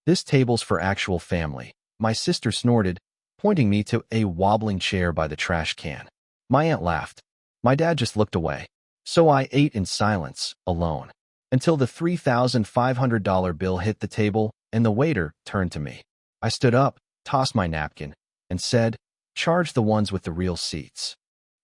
"This table's for actual family," my sister snorted, pointing me to a wobbling chair by the trash can. My aunt laughed. My dad just looked away. So I ate in silence, alone, until the $3,500 bill hit the table and the waiter turned to me. I stood up, tossed my napkin, and said, "Charge the ones with the real seats."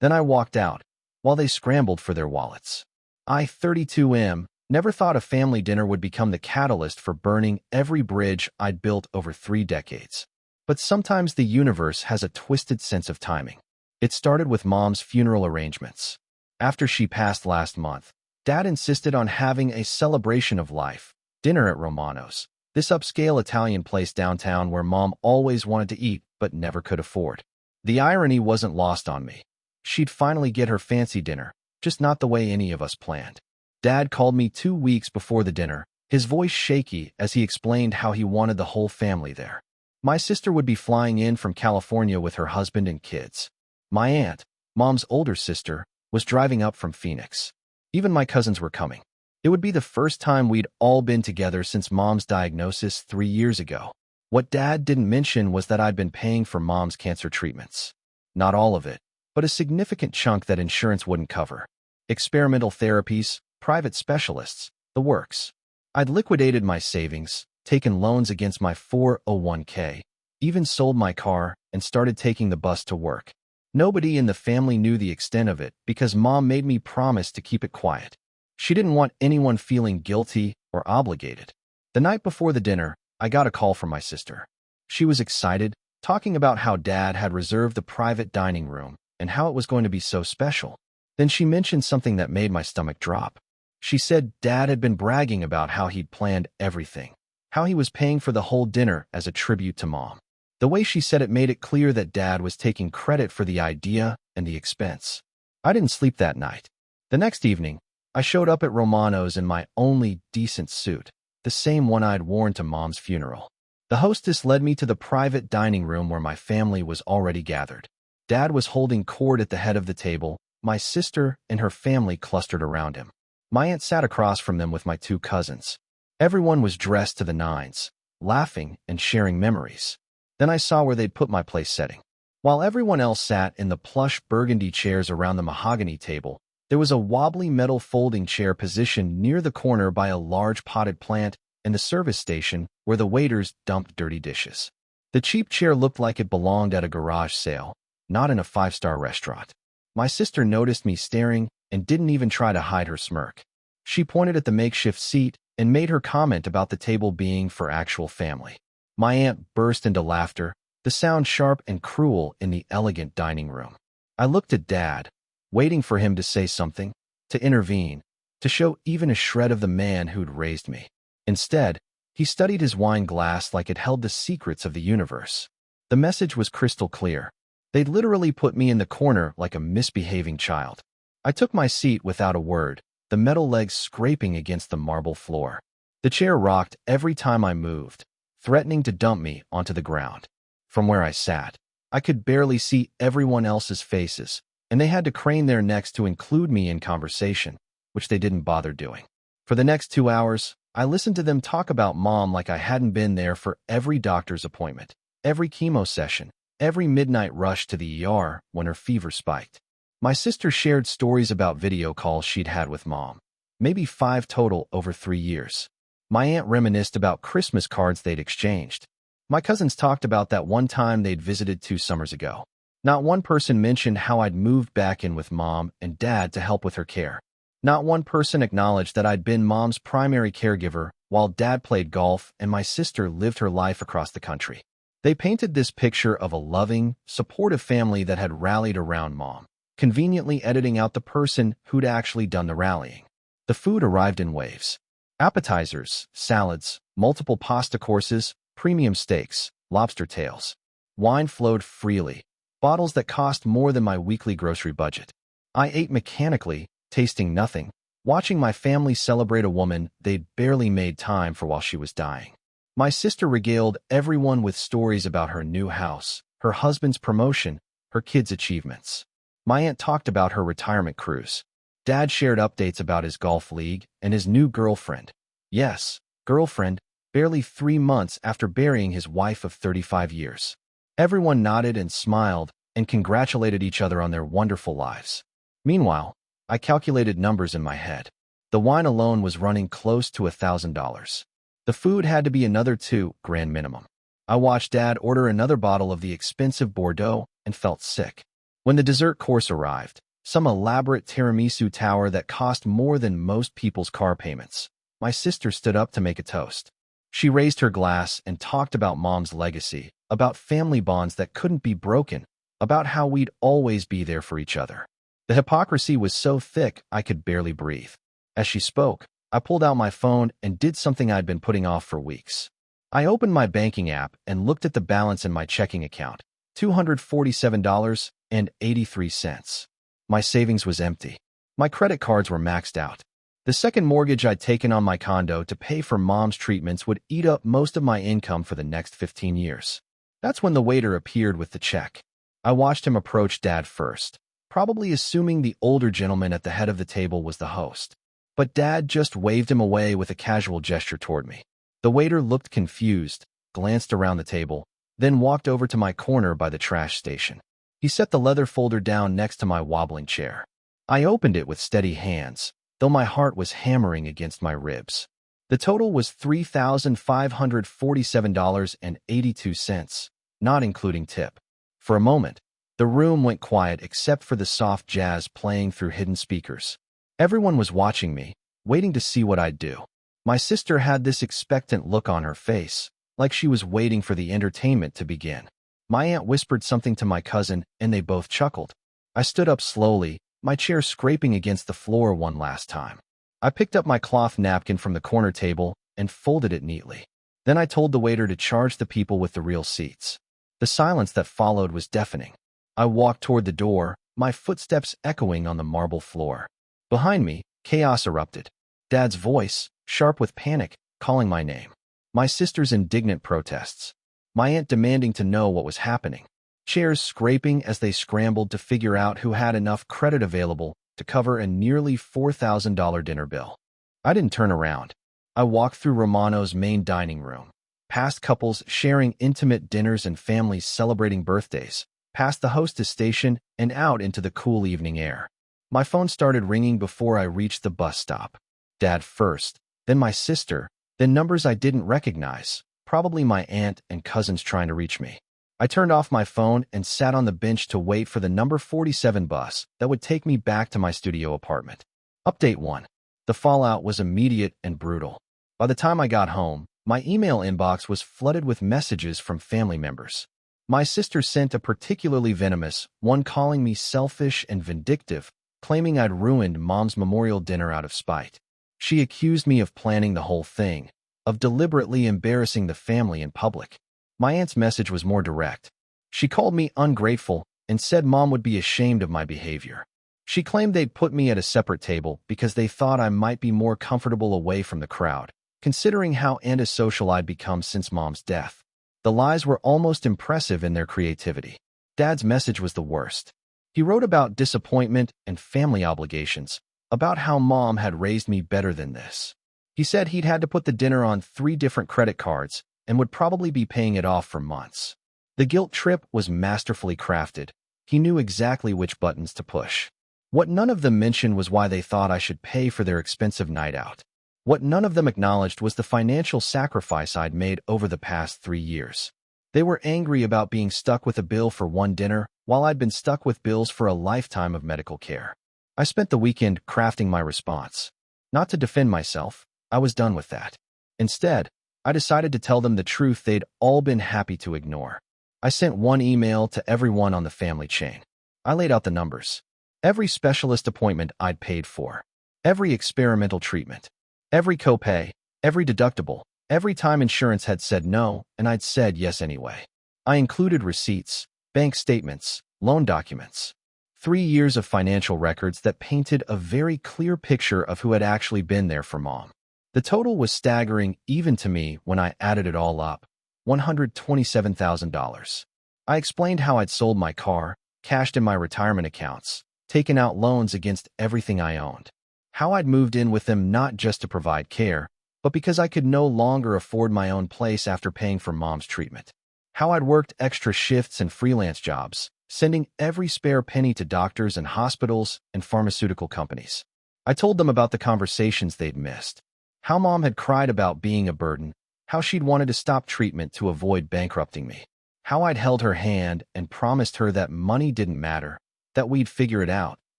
Then I walked out, while they scrambled for their wallets. I, 32M, never thought a family dinner would become the catalyst for burning every bridge I'd built over 3 decades. But sometimes the universe has a twisted sense of timing. It started with Mom's funeral arrangements. After she passed last month, Dad insisted on having a celebration of life, dinner at Romano's, this upscale Italian place downtown where Mom always wanted to eat but never could afford. The irony wasn't lost on me. She'd finally get her fancy dinner, just not the way any of us planned. Dad called me 2 weeks before the dinner, his voice shaky as he explained how he wanted the whole family there. My sister would be flying in from California with her husband and kids. My aunt, Mom's older sister, was driving up from Phoenix. Even my cousins were coming. It would be the first time we'd all been together since Mom's diagnosis 3 years ago. What Dad didn't mention was that I'd been paying for Mom's cancer treatments. Not all of it, but a significant chunk that insurance wouldn't cover. Experimental therapies, private specialists, the works. I'd liquidated my savings, taken loans against my 401k, even sold my car and started taking the bus to work. Nobody in the family knew the extent of it because Mom made me promise to keep it quiet. She didn't want anyone feeling guilty or obligated. The night before the dinner, I got a call from my sister. She was excited, talking about how Dad had reserved the private dining room and how it was going to be so special. Then she mentioned something that made my stomach drop. She said Dad had been bragging about how he'd planned everything, how he was paying for the whole dinner as a tribute to Mom. The way she said it made it clear that Dad was taking credit for the idea and the expense. I didn't sleep that night. The next evening, I showed up at Romano's in my only decent suit, the same one I'd worn to Mom's funeral. The hostess led me to the private dining room where my family was already gathered. Dad was holding court at the head of the table, my sister and her family clustered around him. My aunt sat across from them with my 2 cousins. Everyone was dressed to the nines, laughing and sharing memories. Then I saw where they'd put my place setting. While everyone else sat in the plush burgundy chairs around the mahogany table, there was a wobbly metal folding chair positioned near the corner by a large potted plant and the service station where the waiters dumped dirty dishes. The cheap chair looked like it belonged at a garage sale, not in a 5-star restaurant. My sister noticed me staring and didn't even try to hide her smirk. She pointed at the makeshift seat and made her comment about the table being for actual family. My aunt burst into laughter, the sound sharp and cruel in the elegant dining room. I looked at Dad, waiting for him to say something, to intervene, to show even a shred of the man who'd raised me. Instead, he studied his wine glass like it held the secrets of the universe. The message was crystal clear. They'd literally put me in the corner like a misbehaving child. I took my seat without a word, the metal legs scraping against the marble floor. The chair rocked every time I moved, threatening to dump me onto the ground. From where I sat, I could barely see everyone else's faces, and they had to crane their necks to include me in conversation, which they didn't bother doing. For the next 2 hours, I listened to them talk about Mom like I hadn't been there for every doctor's appointment, every chemo session, every midnight rush to the ER when her fever spiked. My sister shared stories about video calls she'd had with Mom, maybe 5 total over 3 years. My aunt reminisced about Christmas cards they'd exchanged. My cousins talked about that one time they'd visited 2 summers ago. Not one person mentioned how I'd moved back in with Mom and Dad to help with her care. Not one person acknowledged that I'd been Mom's primary caregiver while Dad played golf and my sister lived her life across the country. They painted this picture of a loving, supportive family that had rallied around Mom, conveniently editing out the person who'd actually done the rallying. The food arrived in waves. Appetizers, salads, multiple pasta courses, premium steaks, lobster tails. Wine flowed freely, bottles that cost more than my weekly grocery budget. I ate mechanically, tasting nothing, watching my family celebrate a woman they'd barely made time for while she was dying. My sister regaled everyone with stories about her new house, her husband's promotion, her kids' achievements. My aunt talked about her retirement cruise. Dad shared updates about his golf league and his new girlfriend. Yes, girlfriend, barely 3 months after burying his wife of 35 years. Everyone nodded and smiled and congratulated each other on their wonderful lives. Meanwhile, I calculated numbers in my head. The wine alone was running close to $1,000. The food had to be another $2,000 minimum. I watched Dad order another bottle of the expensive Bordeaux and felt sick. When the dessert course arrived, some elaborate tiramisu tower that cost more than most people's car payments, my sister stood up to make a toast. She raised her glass and talked about Mom's legacy, about family bonds that couldn't be broken, about how we'd always be there for each other. The hypocrisy was so thick I could barely breathe. As she spoke, I pulled out my phone and did something I'd been putting off for weeks. I opened my banking app and looked at the balance in my checking account, $247.83. My savings was empty. My credit cards were maxed out. The second mortgage I'd taken on my condo to pay for Mom's treatments would eat up most of my income for the next 15 years. That's when the waiter appeared with the check. I watched him approach Dad first, probably assuming the older gentleman at the head of the table was the host. But Dad just waved him away with a casual gesture toward me. The waiter looked confused, glanced around the table, then walked over to my corner by the trash station. He set the leather folder down next to my wobbling chair. I opened it with steady hands, though my heart was hammering against my ribs. The total was $3,547.82, not including tip. For a moment, the room went quiet except for the soft jazz playing through hidden speakers. Everyone was watching me, waiting to see what I'd do. My sister had this expectant look on her face, like she was waiting for the entertainment to begin. My aunt whispered something to my cousin, and they both chuckled. I stood up slowly, my chair scraping against the floor one last time. I picked up my cloth napkin from the corner table and folded it neatly. Then I told the waiter to charge the people with the real seats. The silence that followed was deafening. I walked toward the door, my footsteps echoing on the marble floor. Behind me, chaos erupted. Dad's voice, sharp with panic, calling my name. My sister's indignant protests. My aunt demanding to know what was happening. Chairs scraping as they scrambled to figure out who had enough credit available to cover a nearly $4,000 dinner bill. I didn't turn around. I walked through Romano's main dining room, past couples sharing intimate dinners and families celebrating birthdays, past the hostess station and out into the cool evening air. My phone started ringing before I reached the bus stop. Dad first, then my sister, then numbers I didn't recognize, probably my aunt and cousins trying to reach me. I turned off my phone and sat on the bench to wait for the number 47 bus that would take me back to my studio apartment. Update 1. The fallout was immediate and brutal. By the time I got home, my email inbox was flooded with messages from family members. My sister sent a particularly venomous one calling me selfish and vindictive, claiming I'd ruined Mom's memorial dinner out of spite. She accused me of planning the whole thing, of deliberately embarrassing the family in public. My aunt's message was more direct. She called me ungrateful and said Mom would be ashamed of my behavior. She claimed they'd put me at a separate table because they thought I might be more comfortable away from the crowd, considering how antisocial I'd become since Mom's death. The lies were almost impressive in their creativity. Dad's message was the worst. He wrote about disappointment and family obligations, about how Mom had raised me better than this. He said he'd had to put the dinner on 3 different credit cards and would probably be paying it off for months. The guilt trip was masterfully crafted. He knew exactly which buttons to push. What none of them mentioned was why they thought I should pay for their expensive night out. What none of them acknowledged was the financial sacrifice I'd made over the past 3 years. They were angry about being stuck with a bill for one dinner, while I'd been stuck with bills for a lifetime of medical care. I spent the weekend crafting my response. Not to defend myself, I was done with that. Instead, I decided to tell them the truth they'd all been happy to ignore. I sent one email to everyone on the family chain. I laid out the numbers. Every specialist appointment I'd paid for. Every experimental treatment. Every copay. Every deductible. Every time insurance had said no, and I'd said yes anyway. I included receipts, bank statements, loan documents. 3 years of financial records that painted a very clear picture of who had actually been there for Mom. The total was staggering even to me when I added it all up, $127,000. I explained how I'd sold my car, cashed in my retirement accounts, taken out loans against everything I owned. How I'd moved in with them not just to provide care, but because I could no longer afford my own place after paying for mom's treatment. How I'd worked extra shifts and freelance jobs, sending every spare penny to doctors and hospitals and pharmaceutical companies. I told them about the conversations they'd missed, how mom had cried about being a burden, how she'd wanted to stop treatment to avoid bankrupting me, how I'd held her hand and promised her that money didn't matter, that we'd figure it out,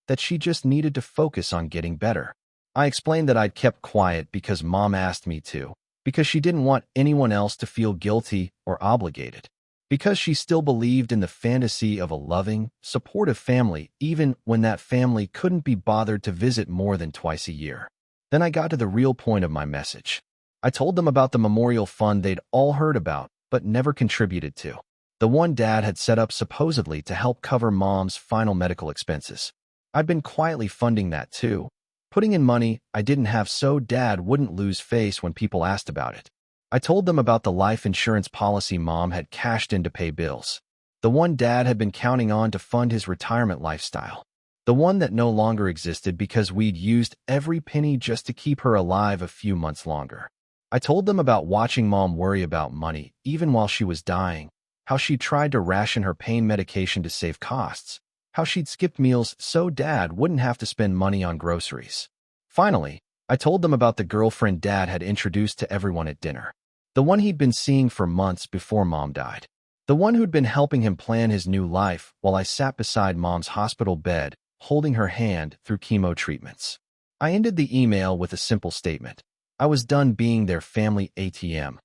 that she just needed to focus on getting better. I explained that I'd kept quiet because mom asked me to, because she didn't want anyone else to feel guilty or obligated, because she still believed in the fantasy of a loving, supportive family even when that family couldn't be bothered to visit more than twice a year. Then I got to the real point of my message. I told them about the memorial fund they'd all heard about but never contributed to, the one Dad had set up supposedly to help cover mom's final medical expenses. I'd been quietly funding that too, putting in money I didn't have so Dad wouldn't lose face when people asked about it. I told them about the life insurance policy mom had cashed in to pay bills, the one Dad had been counting on to fund his retirement lifestyle, the one that no longer existed because we'd used every penny just to keep her alive a few months longer. I told them about watching mom worry about money even while she was dying, how she'd tried to ration her pain medication to save costs, how she'd skipped meals so Dad wouldn't have to spend money on groceries. Finally, I told them about the girlfriend Dad had introduced to everyone at dinner, the one he'd been seeing for months before mom died, the one who'd been helping him plan his new life while I sat beside mom's hospital bed, holding her hand through chemo treatments. I ended the email with a simple statement. I was done being their family ATM,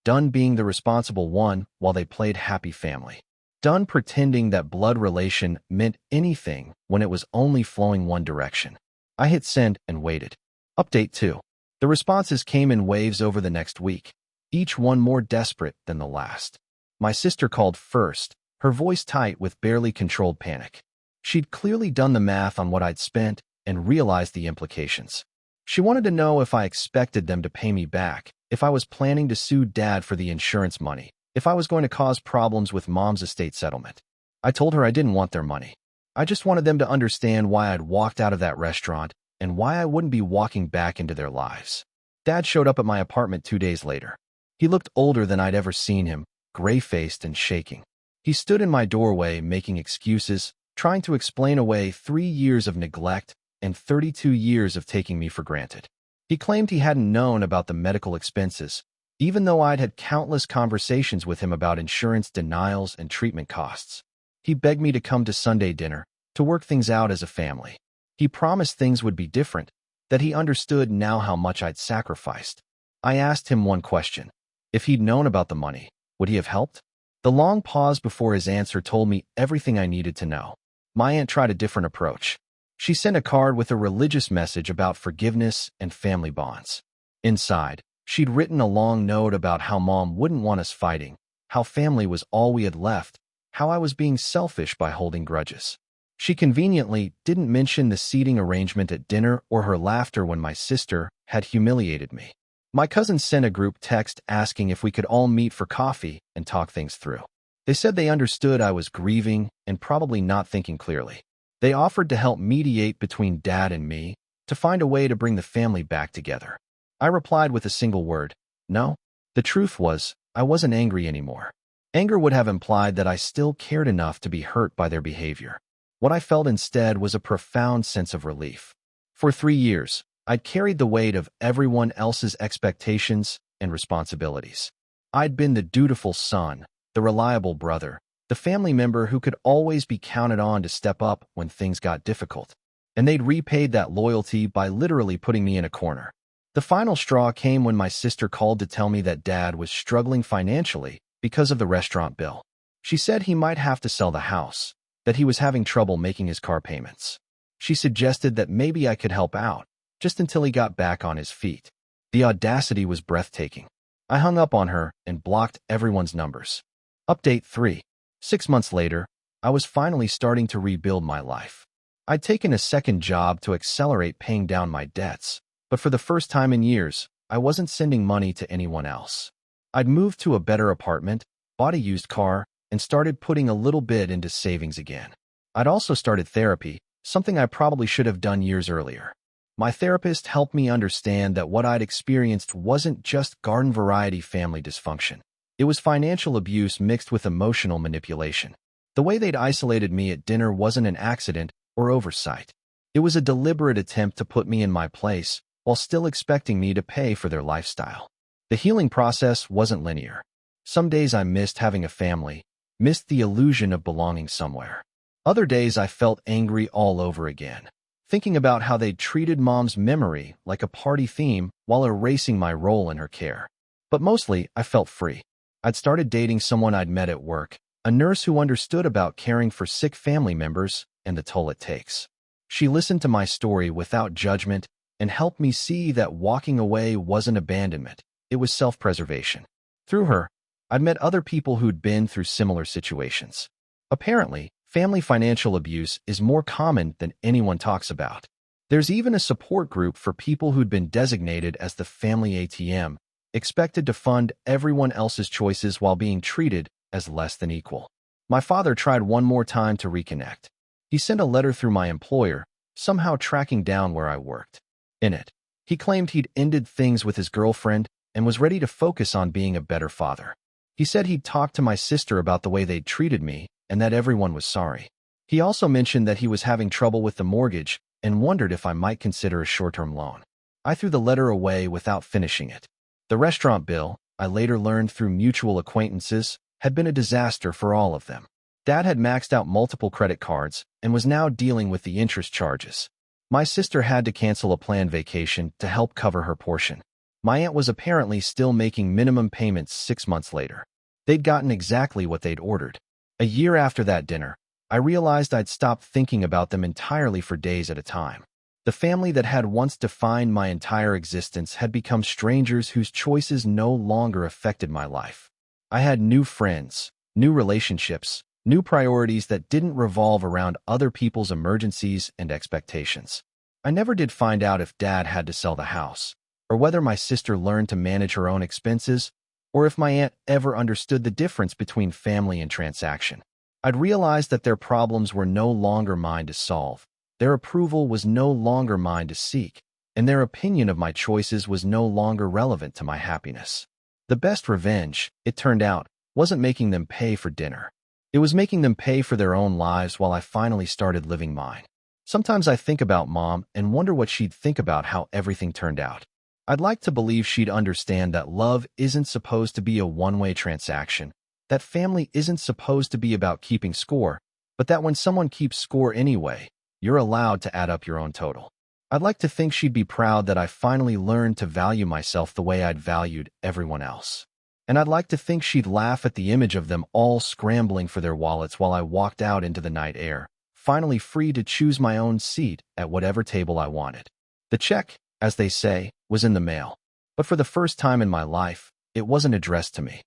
done being the responsible one while they played happy family. Done pretending that blood relation meant anything when it was only flowing one direction. I hit send and waited. Update 2. The responses came in waves over the next week, each one more desperate than the last. My sister called first, her voice tight with barely controlled panic. She'd clearly done the math on what I'd spent and realized the implications. She wanted to know if I expected them to pay me back, if I was planning to sue Dad for the insurance money, if I was going to cause problems with mom's estate settlement. I told her I didn't want their money. I just wanted them to understand why I'd walked out of that restaurant and why I wouldn't be walking back into their lives. Dad showed up at my apartment 2 days later. He looked older than I'd ever seen him, gray-faced and shaking. He stood in my doorway making excuses, trying to explain away 3 years of neglect and 32 years of taking me for granted. He claimed he hadn't known about the medical expenses, even though I'd had countless conversations with him about insurance denials and treatment costs. He begged me to come to Sunday dinner, to work things out as a family. He promised things would be different, that he understood now how much I'd sacrificed. I asked him one question. If he'd known about the money, would he have helped? The long pause before his answer told me everything I needed to know. My aunt tried a different approach. She sent a card with a religious message about forgiveness and family bonds. Inside, she'd written a long note about how mom wouldn't want us fighting, how family was all we had left, how I was being selfish by holding grudges. She conveniently didn't mention the seating arrangement at dinner or her laughter when my sister had humiliated me. My cousins sent a group text asking if we could all meet for coffee and talk things through. They said they understood I was grieving and probably not thinking clearly. They offered to help mediate between Dad and me, to find a way to bring the family back together. I replied with a single word, no. The truth was, I wasn't angry anymore. Anger would have implied that I still cared enough to be hurt by their behavior. What I felt instead was a profound sense of relief. For 3 years, I'd carried the weight of everyone else's expectations and responsibilities. I'd been the dutiful son, the reliable brother, the family member who could always be counted on to step up when things got difficult. And they'd repaid that loyalty by literally putting me in a corner. The final straw came when my sister called to tell me that Dad was struggling financially because of the restaurant bill. She said he might have to sell the house, that he was having trouble making his car payments. She suggested that maybe I could help out, just until he got back on his feet. The audacity was breathtaking. I hung up on her and blocked everyone's numbers. Update 3. 6 months later, I was finally starting to rebuild my life. I'd taken a second job to accelerate paying down my debts, but for the first time in years, I wasn't sending money to anyone else. I'd moved to a better apartment, bought a used car, and started putting a little bit into savings again. I'd also started therapy, something I probably should have done years earlier. My therapist helped me understand that what I'd experienced wasn't just garden-variety family dysfunction. It was financial abuse mixed with emotional manipulation. The way they'd isolated me at dinner wasn't an accident or oversight. It was a deliberate attempt to put me in my place while still expecting me to pay for their lifestyle. The healing process wasn't linear. Some days I missed having a family, missed the illusion of belonging somewhere. Other days I felt angry all over again, thinking about how they'd treated Mom's memory like a party theme while erasing my role in her care. But mostly, I felt free. I'd started dating someone I'd met at work, a nurse who understood about caring for sick family members and the toll it takes. She listened to my story without judgment and helped me see that walking away wasn't abandonment, it was self-preservation. Through her, I'd met other people who'd been through similar situations. Apparently, family financial abuse is more common than anyone talks about. There's even a support group for people who'd been designated as the family ATM, expected to fund everyone else's choices while being treated as less than equal. My father tried one more time to reconnect. He sent a letter through my employer, somehow tracking down where I worked. In it, he claimed he'd ended things with his girlfriend and was ready to focus on being a better father. He said he'd talked to my sister about the way they'd treated me and that everyone was sorry. He also mentioned that he was having trouble with the mortgage and wondered if I might consider a short-term loan. I threw the letter away without finishing it. The restaurant bill, I later learned through mutual acquaintances, had been a disaster for all of them. Dad had maxed out multiple credit cards and was now dealing with the interest charges. My sister had to cancel a planned vacation to help cover her portion. My aunt was apparently still making minimum payments 6 months later. They'd gotten exactly what they'd ordered. A year after that dinner, I realized I'd stopped thinking about them entirely for days at a time. The family that had once defined my entire existence had become strangers whose choices no longer affected my life. I had new friends, new relationships, new priorities that didn't revolve around other people's emergencies and expectations. I never did find out if Dad had to sell the house, or whether my sister learned to manage her own expenses, or if my aunt ever understood the difference between family and transaction. I'd realized that their problems were no longer mine to solve, their approval was no longer mine to seek, and their opinion of my choices was no longer relevant to my happiness. The best revenge, it turned out, wasn't making them pay for dinner. It was making them pay for their own lives while I finally started living mine. Sometimes I think about Mom and wonder what she'd think about how everything turned out. I'd like to believe she'd understand that love isn't supposed to be a one-way transaction, that family isn't supposed to be about keeping score, but that when someone keeps score anyway, you're allowed to add up your own total. I'd like to think she'd be proud that I finally learned to value myself the way I'd valued everyone else. And I'd like to think she'd laugh at the image of them all scrambling for their wallets while I walked out into the night air, finally free to choose my own seat at whatever table I wanted. The check, as they say, was in the mail. But for the first time in my life, it wasn't addressed to me.